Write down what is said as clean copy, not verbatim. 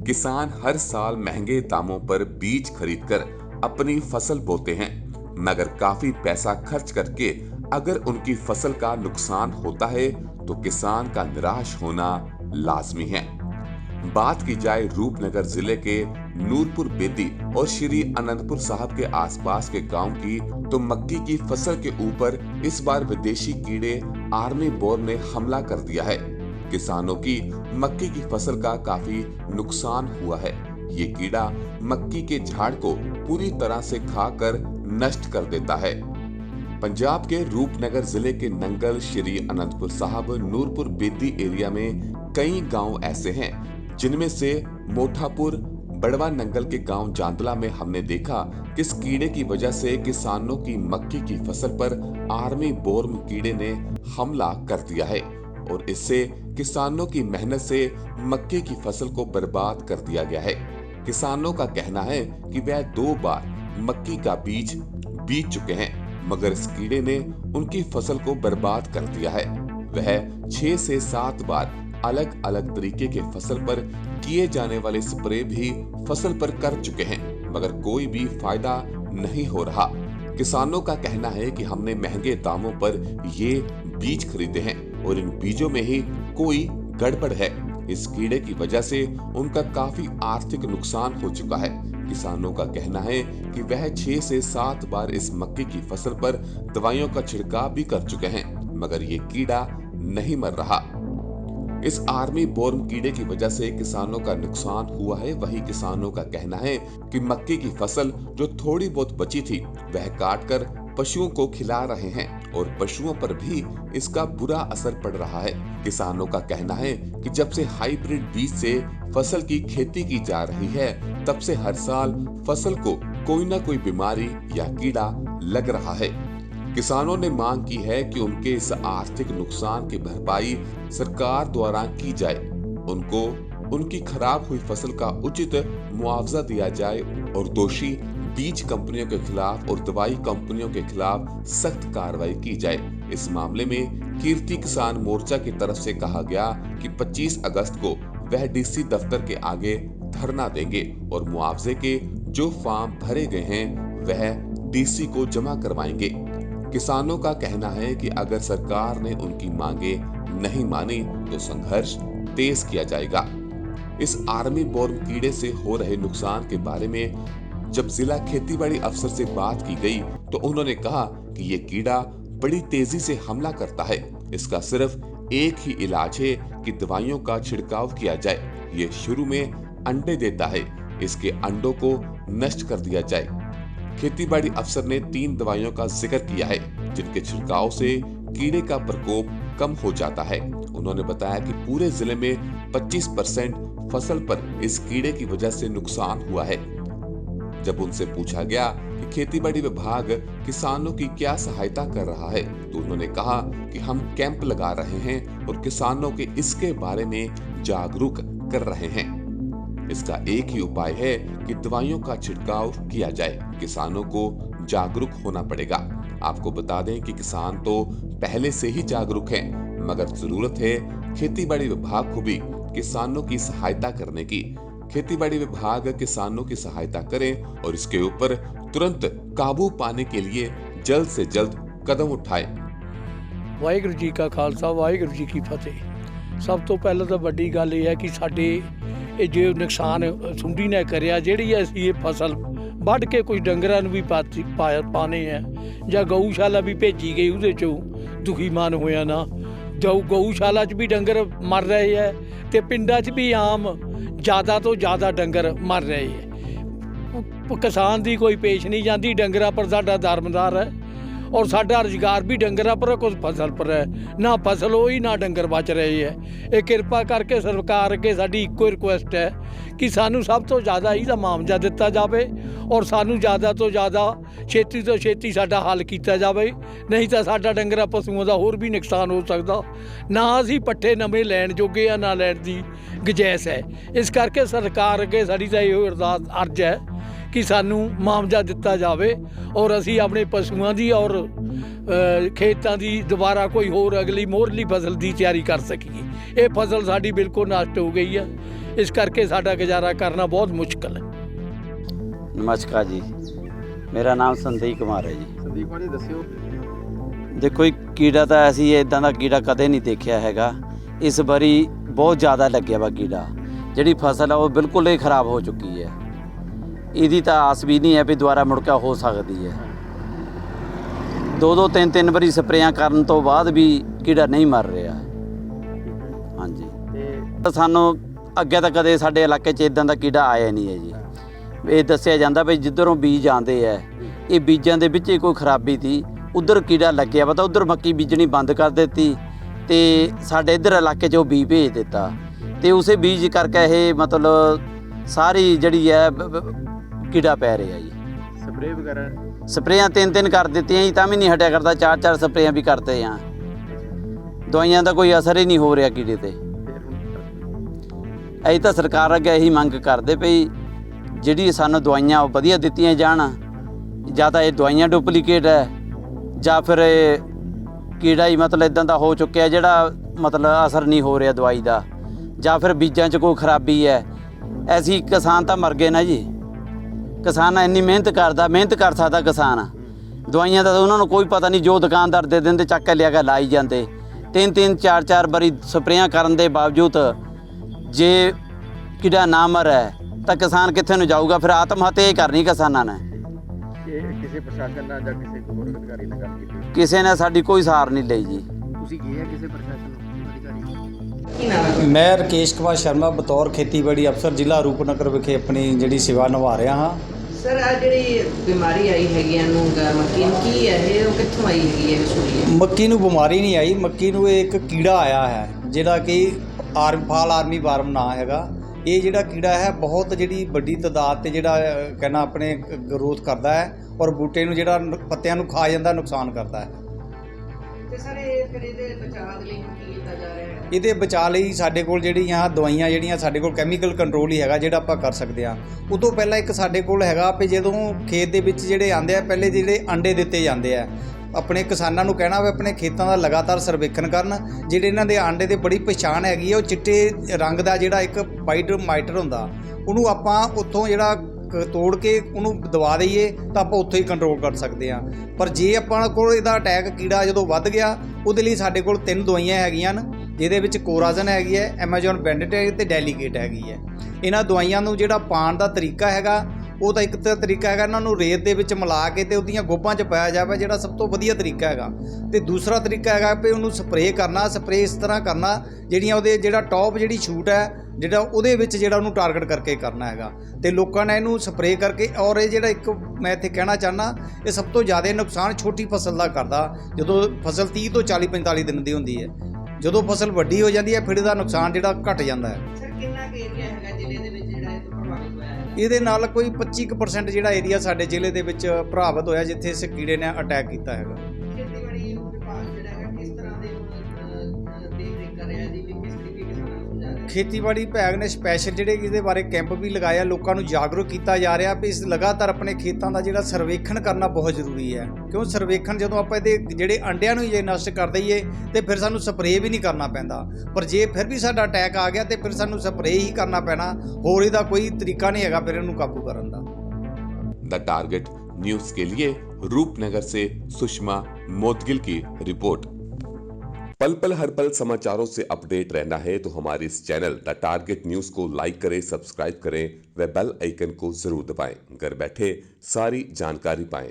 किसान हर साल महंगे दामों पर बीज खरीदकर अपनी फसल बोते हैं, मगर काफी पैसा खर्च करके अगर उनकी फसल का नुकसान होता है तो किसान का निराश होना लाजमी है। बात की जाए रूपनगर जिले के नूरपुर बेदी और श्री अनंतपुर साहब के आसपास के गांव की, तो मक्की की फसल के ऊपर इस बार विदेशी कीड़े आर्मी बोर ने हमला कर दिया है। किसानों की मक्की की फसल का काफी नुकसान हुआ है। ये कीड़ा मक्की के झाड़ को पूरी तरह से खाकर नष्ट कर देता है। पंजाब के रूपनगर जिले के नंगल, श्री अनंतपुर साहब, नूरपुर बेदी एरिया में कई गांव ऐसे हैं जिनमें से मोठापुर, बड़वा नंगल के गांव जांदला में हमने देखा कि इस कीड़े की वजह से किसानों की मक्की की फसल पर आर्मी बोर्म कीड़े ने हमला कर दिया है और इससे किसानों की मेहनत से मक्के की फसल को बर्बाद कर दिया गया है। किसानों का कहना है कि वह 2 बार मक्की का बीज चुके हैं, मगर इस कीड़े ने उनकी फसल को बर्बाद कर दिया है। वह 6 से 7 बार अलग अलग तरीके के फसल पर किए जाने वाले स्प्रे भी फसल पर कर चुके हैं, मगर कोई भी फायदा नहीं हो रहा। किसानों का कहना है कि हमने महंगे दामों पर ये बीज खरीदे हैं और इन बीजों में ही कोई गड़बड़ है। इस कीड़े की वजह से उनका काफी आर्थिक नुकसान हो चुका है। किसानों का कहना है कि वह 6 से 7 बार इस मक्के की फसल पर दवाइयों का छिड़काव भी कर चुके हैं, मगर ये कीड़ा नहीं मर रहा। इस आर्मी बोर्म कीड़े की वजह से किसानों का नुकसान हुआ है। वहीं किसानों का कहना है कि मक्के की फसल जो थोड़ी बहुत बची थी वह काटकर पशुओं को खिला रहे हैं और पशुओं पर भी इसका बुरा असर पड़ रहा है। किसानों का कहना है कि जब से हाइब्रिड बीज से फसल की खेती की जा रही है, तब से हर साल फसल को कोई ना कोई बीमारी या कीड़ा लग रहा है। किसानों ने मांग की है कि उनके इस आर्थिक नुकसान की भरपाई सरकार द्वारा की जाए, उनको उनकी खराब हुई फसल का उचित मुआवजा दिया जाए और दोषी बीज कंपनियों के खिलाफ और दवाई कंपनियों के खिलाफ सख्त कार्रवाई की जाए। इस मामले में कीर्ति किसान मोर्चा की तरफ से कहा गया कि 25 अगस्त को वह डीसी दफ्तर के आगे धरना देंगे और मुआवजे के जो फॉर्म भरे गए हैं वह डीसी को जमा करवाएंगे। किसानों का कहना है कि अगर सरकार ने उनकी मांगे नहीं मानी तो संघर्ष तेज किया जाएगा। इस आर्मी बोर्म कीड़े से हो रहे नुकसान के बारे में जब जिला खेतीबाड़ी अफसर से बात की गई तो उन्होंने कहा कि ये कीड़ा बड़ी तेजी से हमला करता है। इसका सिर्फ एक ही इलाज है कि दवाइयों का छिड़काव किया जाए। ये शुरू में अंडे देता है, इसके अंडों को नष्ट कर दिया जाए। खेतीबाड़ी अफसर ने 3 दवाइयों का जिक्र किया है जिनके छिड़काव से कीड़े का प्रकोप कम हो जाता है। उन्होंने बताया कि पूरे जिले में 25% फसल पर इस कीड़े की वजह से नुकसान हुआ है। जब उनसे पूछा गया कि खेतीबाड़ी विभाग किसानों की क्या सहायता कर रहा है तो उन्होंने कहा कि हम कैंप लगा रहे हैं और किसानों के इसके बारे में जागरूक कर रहे हैं। इसका एक ही उपाय है कि दवाइयों का छिड़काव किया जाए। किसानों को जागरूक होना पड़ेगा। आपको बता दें कि किसान तो पहले से ही जागरूक हैं, मगर जरूरत है खेतीबाड़ी विभाग को भी किसानों की सहायता करने की। खेतीबाड़ी विभाग किसानों की सहायता करें और इसके ऊपर तुरंत काबू पाने के लिए जल्द से जल्द कदम उठाए। वाहिगुरू जी का खालसा, वाहिगुरू जी की फतेह। सब तो पहले तो बड़ी गल यह है कि साडे जो नुकसान सुंडी ने करिया, जिहड़ी असीं ये फसल ਵੱਢ के कुछ डंगरां नूं भी पाने हैं ਜਾਂ गऊशाला भी भेजी गई, ਉਹਦੇ ਚੋਂ दुखी मान होया ना। गऊशाला च भी डंगर मर रहे है ते पिंडां च भी आम ज़्यादा तो ज़्यादा डंगर मर रहे है। किसान दी कोई पेश नहीं जाती, डंगरां पर साडा दरमदार है और साडा रुजगार भी डंगरां पर है, कुछ फसल पर है। ना फसल होई ना डंगर बच रहे है। ये किरपा करके सरकार अगे साडी इक्को रिक्वेस्ट है कि सानू सब तो ज़्यादा इसदा मुआवजा दिता जाए और सानू ज़्यादा तो ज़्यादा छेती तो छेती साडा हल किया जाए, नहीं तो साडा डंगरां पशुओं का होर भी नुकसान हो सकता। ना असीं पट्ठे नवे लैण जोगे आ, ना लैण दी गुंजाइश है। इस करके सरकार अगे साडी तां इहो अरदास अर्ज है कि सानू मुआवजा दिता जाए और असी अपने पशुओं की और खेतों की दोबारा कोई होर अगली मोहरली फसल की तैयारी कर सकीए। ये फसल साडी बिल्कुल नष्ट हो गई है। ਇਸ ਕਰਕੇ ਸਾਡਾ ਗੁਜ਼ਾਰਾ ਕਰਨਾ ਬਹੁਤ ਮੁਸ਼ਕਲ ਹੈ। ਨਮਸਕਾਰ ਜੀ, ਮੇਰਾ ਨਾਮ ਸੰਦੀਪ ਕੁਮਾਰ ਹੈ ਜੀ। ਸੰਦੀਪ ਭਾਜੀ ਦੱਸਿਓ। ਦੇਖੋ ਜੀ, ਕੀੜਾ ਤਾਂ ਅਸੀਂ ਇਦਾਂ ਦਾ ਕੀੜਾ ਕਦੇ ਨਹੀਂ ਦੇਖਿਆ ਹੈਗਾ। ਇਸ ਵਾਰੀ ਬਹੁਤ ਜ਼ਿਆਦਾ ਲੱਗਿਆ ਵਾ ਕੀੜਾ। ਜਿਹੜੀ ਫਸਲ ਆ ਉਹ ਬਿਲਕੁਲ ਹੀ ਖਰਾਬ ਹੋ ਚੁੱਕੀ ਹੈ। ਇਹਦੀ ਤਾਂ ਆਸ ਵੀ ਨਹੀਂ ਹੈ ਵੀ ਦੁਬਾਰਾ ਮੁੜ ਕੇ ਹੋ ਸਕਦੀ ਹੈ। 2-2 3-3 ਵਾਰੀ ਸਪਰੇਆਂ ਕਰਨ ਤੋਂ ਬਾਅਦ ਵੀ ਕੀੜਾ ਨਹੀਂ ਮਰ ਰਿਹਾ। ਹਾਂਜੀ, ਤੇ ਸਾਨੂੰ ਅੱਗੇ ਤਾਂ ਕਦੇ ਸਾਡੇ ਇਲਾਕੇ 'ਚ ਇਦਾਂ ਦਾ ਕੀੜਾ ਆਇਆ ਨਹੀਂ ਹੈ ਜੀ। ਇਹ ਦੱਸਿਆ ਜਾਂਦਾ ਵੀ ਜਿੱਧਰੋਂ ਬੀਜ ਆਉਂਦੇ ਹੈ, ਇਹ ਬੀਜਾਂ ਦੇ ਵਿੱਚ ਹੀ ਕੋਈ ਖਰਾਬੀ ਸੀ, ਉਧਰ ਕੀੜਾ ਲੱਗਿਆ ਵਾ ਤਾਂ ਉਧਰ ਮੱਕੀ ਬੀਜਣੀ ਬੰਦ ਕਰ ਦਿੱਤੀ ਤੇ ਸਾਡੇ ਇੱਧਰ ਇਲਾਕੇ 'ਚ ਉਹ ਬੀਜ ਭੇਜ ਦਿੱਤਾ ਤੇ ਉਸੇ ਬੀਜ ਕਰਕੇ ਇਹ ਮਤਲਬ ਸਾਰੀ ਜਿਹੜੀ ਹੈ ਕੀੜਾ ਪੈ ਰਿਹਾ ਜੀ। ਸਪਰੇਅ ਵਗੈਰਾ ਸਪਰੇਆਂ 3-3 ਕਰ ਦਿੱਤੀਆਂ ਜੀ, ਤਾਂ ਵੀ ਨਹੀਂ ਹਟਿਆ ਕਰਦਾ। 4-4 ਸਪਰੇਆਂ ਵੀ ਕਰਤੇ ਆ, ਦਵਾਈਆਂ ਦਾ ਕੋਈ ਅਸਰ ਹੀ ਨਹੀਂ ਹੋ ਰਿਹਾ ਕੀੜੇ ਤੇ। ਅਸੀਂ ਤਾਂ ਸਰਕਾਰ ਅੱਗੇ ਇਹੀ ਮੰਗ ਕਰਦੇ ਪਈ ਜਿਹੜੀ ਸਾਨੂੰ ਦਵਾਈਆਂ ਉਹ ਵਧੀਆ ਦਿੱਤੀਆਂ ਜਾਣ। ਜਾਂ ਤਾਂ ਇਹ ਦਵਾਈਆਂ ਡੁਪਲੀਕੇਟ ਹੈ ਜਾਂ ਫਿਰ ਇਹ ਕੀੜਾ ਹੀ ਮਤਲਬ ਇਦਾਂ ਦਾ ਹੋ ਚੁੱਕਿਆ ਜਿਹੜਾ ਮਤਲਬ ਅਸਰ ਨਹੀਂ ਹੋ ਰਿਹਾ ਦਵਾਈ ਦਾ, ਜਾਂ ਫਿਰ ਬੀਜਾਂ 'ਚ ਕੋਈ ਖਰਾਬੀ ਹੈ। ਅਸੀਂ ਕਿਸਾਨ ਤਾਂ ਮਰ ਗਏ ਨਾ ਜੀ। ਕਿਸਾਨ ਇੰਨੀ ਮਿਹਨਤ ਕਰ ਸਕਦਾ ਕਿਸਾਨ। ਦਵਾਈਆਂ ਦਾ ਤਾਂ ਉਹਨਾਂ ਨੂੰ ਕੋਈ ਪਤਾ ਨਹੀਂ, ਜੋ ਦੁਕਾਨਦਾਰ ਦੇ ਦਿੰਦੇ ਚੱਕ ਕੇ ਲਿਆ ਕੇ ਲਾਈ ਜਾਂਦੇ। 3-3 4-4 ਵਾਰੀ ਸਪਰੇਆਂ ਕਰਨ ਦੇ ਬਾਵਜੂਦ ਜੇ ਕੀੜਾ ਨਾ ਮਰੇ ਤਾਂ ਕਿਸਾਨ ਕਿੱਥੇ ਨੂੰ ਜਾਊਗਾ? ਫਿਰ ਆਤਮ ਹੱਤਿਆ ਹੀ ਕਰਨੀ ਕਿਸਾਨਾਂ ਨੇ। ਕਿਸੇ ਪ੍ਰਸ਼ਾਸਨ ਨਾਲ ਜਾਂ ਕਿਸੇ ਹੋਰ ਅਧਿਕਾਰੀ ਨਾਲ ਗੱਲ ਕੀਤੀ? ਕਿਸੇ ਨੇ ਸਾਡੀ ਕੋਈ ਸਾਰ ਨਹੀਂ ਲਈ ਜੀ। ਤੁਸੀਂ ਗਏ ਆ ਕਿਸੇ ਪ੍ਰਸ਼ਾਸਨ ਅਧਿਕਾਰੀ? ਮੈਂ ਰਕੇਸ਼ ਕੁਮਾਰ ਸ਼ਰਮਾ ਬਤੌਰ ਖੇਤੀਬਾੜੀ ਅਫਸਰ ਜ਼ਿਲ੍ਹਾ ਰੂਪਨਗਰ ਵਿਖੇ ਆਪਣੀ ਜਿਹੜੀ ਸੇਵਾ ਨਿਭਾ ਰਿਹਾ ਹਾਂ। ਸਰ, ਆ ਜਿਹੜੀ ਬਿਮਾਰੀ ਆਈ ਹੈਗੀ ਇਹਨੂੰ ਮੱਕੀ ਨੂੰ, ਕੀ ਹੈ ਇਹ, ਉਹ ਕਿੱਥੋਂ ਆਈ ਹੈਗੀ ਹੈ ਵਿਸ਼ੂਰੀ? ਮੱਕੀ ਨੂੰ ਬਿਮਾਰੀ ਨਹੀਂ ਆਈ, ਮੱਕੀ ਨੂੰ ਇਹ ਇੱਕ ਕੀੜਾ ਆਇਆ ਹੈ ਜਿਹੜਾ ਕਿ ਫਾਲ ਆਰਮੀ ਵਾਰਮ ਨਾਂ ਹੈਗਾ। ਇਹ ਜਿਹੜਾ ਕੀੜਾ ਹੈ ਬਹੁਤ ਜਿਹੜੀ ਵੱਡੀ ਤਾਦਾਦ 'ਤੇ ਜਿਹੜਾ ਕਹਿਣਾ ਆਪਣੇ ਗਰੋਥ ਕਰਦਾ ਹੈ ਔਰ ਬੂਟੇ ਨੂੰ ਜਿਹੜਾ ਪੱਤਿਆਂ ਨੂੰ ਖਾ ਜਾਂਦਾ, ਨੁਕਸਾਨ ਕਰਦਾ ਹੈ। ਤੇ ਸਰ ਇਹ ਫਿਰ ਇਹਦੇ ਬਚਾਅ ਦੇ ਲਈ ਕੀ ਕੀਤਾ ਜਾ ਰਿਹਾ ਹੈ? ਇਹਦੇ ਬਚਾਅ ਲਈ ਸਾਡੇ ਕੋਲ ਜਿਹੜੀਆਂ ਦਵਾਈਆਂ ਜਿਹੜੀਆਂ ਸਾਡੇ ਕੋਲ ਕੈਮੀਕਲ ਕੰਟਰੋਲ ਹੀ ਹੈਗਾ ਜਿਹੜਾ ਆਪਾਂ ਕਰ ਸਕਦੇ ਹਾਂ। ਉਹ ਤੋਂ ਪਹਿਲਾਂ ਇੱਕ ਸਾਡੇ ਕੋਲ ਹੈਗਾ ਵੀ ਜਦੋਂ ਖੇਤ ਦੇ ਵਿੱਚ ਜਿਹੜੇ ਆਉਂਦੇ ਆ ਪਹਿਲੇ ਜਿਹੜੇ ਅੰਡੇ ਦਿੱਤੇ ਜਾਂਦੇ ਆ, ਆਪਣੇ ਕਿਸਾਨਾਂ ਨੂੰ ਕਹਿਣਾ ਵੀ ਆਪਣੇ ਖੇਤਾਂ ਦਾ ਲਗਾਤਾਰ ਸਰਵੇਖਣ ਕਰਨ। ਜਿਹੜੇ ਇਹਨਾਂ ਦੇ ਆਂਡੇ ਦੀ ਬੜੀ ਪਛਾਣ ਹੈਗੀ ਹੈ, ਉਹ ਚਿੱਟੇ ਰੰਗ ਦਾ ਜਿਹੜਾ ਇੱਕ ਵਾਈਟ ਮਾਈਟਰ ਹੁੰਦਾ, ਉਹਨੂੰ ਆਪਾਂ ਉੱਥੋਂ ਜਿਹੜਾ ਤੋੜ ਕੇ ਉਹਨੂੰ ਦਵਾ ਦਈਏ ਤਾਂ ਆਪਾਂ ਉੱਥੋਂ ਹੀ ਕੰਟਰੋਲ ਕਰ ਸਕਦੇ ਹਾਂ। ਪਰ ਜੇ ਆਪਾਂ ਕੋਲ ਇਹਦਾ ਅਟੈਕ ਕੀੜਾ ਜਦੋਂ ਵੱਧ ਗਿਆ, ਉਹਦੇ ਲਈ ਸਾਡੇ ਕੋਲ 3 ਦਵਾਈਆਂ ਹੈਗੀਆਂ ਨੇ, ਜਿਹਦੇ ਵਿੱਚ ਕੋਰਾਜ਼ਨ ਹੈਗੀ ਹੈ, ਐਮਾਜ਼ੋਨ ਬੈਂਡੇਟ ਹੈ ਤੇ ਡੈਲੀਗੇਟ ਹੈਗੀ ਹੈ। ਇਹਨਾਂ ਦਵਾਈਆਂ ਨੂੰ ਜਿਹੜਾ ਪਾਉਣ ਦਾ ਤਰੀਕਾ ਹੈਗਾ ਉਹ ਤਾਂ ਇੱਕ ਤਰੀਕਾ ਹੈਗਾ ਇਹਨਾਂ ਨੂੰ ਰੇਤ ਦੇ ਵਿੱਚ ਮਿਲਾ ਕੇ ਤੇ ਉਹਦੀਆਂ ਗੋਭਾਂ 'ਚ ਪਾਇਆ ਜਾਵੇ, ਜਿਹੜਾ ਸਭ ਤੋਂ ਵਧੀਆ ਤਰੀਕਾ ਹੈਗਾ। ਤੇ ਦੂਸਰਾ ਤਰੀਕਾ ਹੈਗਾ ਵੀ ਉਹਨੂੰ ਸਪਰੇਅ ਕਰਨਾ। ਸਪਰੇਅ ਇਸ ਤਰ੍ਹਾਂ ਕਰਨਾ ਜਿਹੜੀਆਂ ਉਹਦੇ ਜਿਹੜਾ ਟੌਪ ਜਿਹੜੀ ਸ਼ੂਟ ਹੈ ਜਿਹੜਾ ਉਹਦੇ ਵਿੱਚ ਜਿਹੜਾ ਉਹਨੂੰ ਟਾਰਗੇਟ ਕਰਕੇ ਕਰਨਾ ਹੈਗਾ। ਤੇ ਲੋਕਾਂ ਨੇ ਇਹਨੂੰ ਸਪਰੇਅ ਕਰਕੇ, ਔਰ ਇਹ ਜਿਹੜਾ ਇੱਕ ਮੈਂ ਇੱਥੇ ਕਹਿਣਾ ਚਾਹੁੰਦਾ, ਇਹ ਸਭ ਤੋਂ ਜ਼ਿਆਦਾ ਨੁਕਸਾਨ ਛੋਟੀ ਫਸਲ ਦਾ ਕਰਦਾ। ਜਦੋਂ ਫਸਲ 30 ਤੋਂ 40-45 ਦਿਨ ਦੀ ਹੁੰਦੀ ਹੈ, ਜਦੋਂ ਫਸਲ ਵੱਡੀ ਹੋ ਜਾਂਦੀ ਹੈ ਫਿਰ ਇਹਦਾ ਨੁਕਸਾਨ ਜਿਹੜਾ ਘਟ ਜਾਂਦਾ ਹੈ। ਸਰ, ਕਿੰਨਾ ਕੁ ਏਰੀਆ ਹੈਗਾ ਜ਼ਿਲ੍ਹੇ ਦੇ ਵਿੱਚ ਜਿਹੜਾ ਇਹ ਤੋਂ ਪ੍ਰਭਾਵਿਤ ਹੋਇਆ ਹੈ? ਇਹਦੇ ਨਾਲ ਕੋਈ 25% ਜਿਹੜਾ ਏਰੀਆ ਸਾਡੇ ਜ਼ਿਲ੍ਹੇ ਦੇ ਵਿੱਚ ਪ੍ਰਭਾਵਿਤ ਹੋਇਆ ਜਿੱਥੇ ਇਸ ਕੀੜੇ ਨੇ ਅਟੈਕ ਕੀਤਾ ਹੈਗਾ। ਖੇਤੀਬਾੜੀ ਵਿਭਾਗ ਜਿਹੜਾ ਹੈਗਾ ਕਿਸ ਤਰ੍ਹਾਂ ਦੇ ਦੇਖ ਰੇਖ ਕਰ ਰਿਹਾ ਜੀ, ਵੀ ਕਿਸ ਤਰੀਕੇ ਕਿਸਾਨਾਂ ਨੂੰ ਸਮਝਾ ਰਿਹਾ? ਖੇਤੀਬਾੜੀ ਵਿਭਾਗ ਨੇ ਸਪੈਸ਼ਲ ਜਿਹੜੇ ਇਹਦੇ ਬਾਰੇ ਕੈਂਪ ਵੀ ਲਗਾਇਆ, ਲੋਕਾਂ ਨੂੰ ਜਾਗਰੂਕ ਕੀਤਾ ਜਾ ਰਿਹਾ ਵੀ ਇਸ ਲਗਾਤਾਰ ਆਪਣੇ ਖੇਤਾਂ ਦਾ ਜਿਹੜਾ ਸਰਵੇਖਣ ਕਰਨਾ ਬਹੁਤ ਜ਼ਰੂਰੀ ਹੈ। ਕਿਉਂ ਸਰਵੇਖਣ ਜਦੋਂ ਆਪਾਂ ਇਹਦੇ ਜਿਹੜੇ ਅੰਡਿਆਂ ਨੂੰ ਜੇ ਨਸ਼ਟ ਕਰ ਦਈਏ ਤੇ ਫਿਰ ਸਾਨੂੰ ਸਪਰੇਅ ਵੀ ਨਹੀਂ ਕਰਨਾ ਪੈਂਦਾ। ਪਰ ਜੇ ਫਿਰ ਵੀ ਸਾਡਾ ਅਟੈਕ ਆ ਗਿਆ ਤੇ ਫਿਰ ਸਾਨੂੰ ਸਪਰੇਅ ਹੀ ਕਰਨਾ ਪੈਣਾ, ਹੋਰ ਇਹਦਾ ਕੋਈ ਤਰੀਕਾ ਨਹੀਂ ਹੈਗਾ ਫਿਰ ਇਹਨੂੰ ਕਾਬੂ ਕਰਨ ਦਾ। द टारगेट न्यूज के लिए रूपनगर से सुषमा मोदगिल की रिपोर्ट। पल पल हर पल समाचारों से अपडेट रहना है तो हमारे इस चैनल द टारगेट न्यूज को लाइक करें, सब्सक्राइब करें व बेल आइकन को जरूर दबाएं। घर बैठे सारी जानकारी पाएं।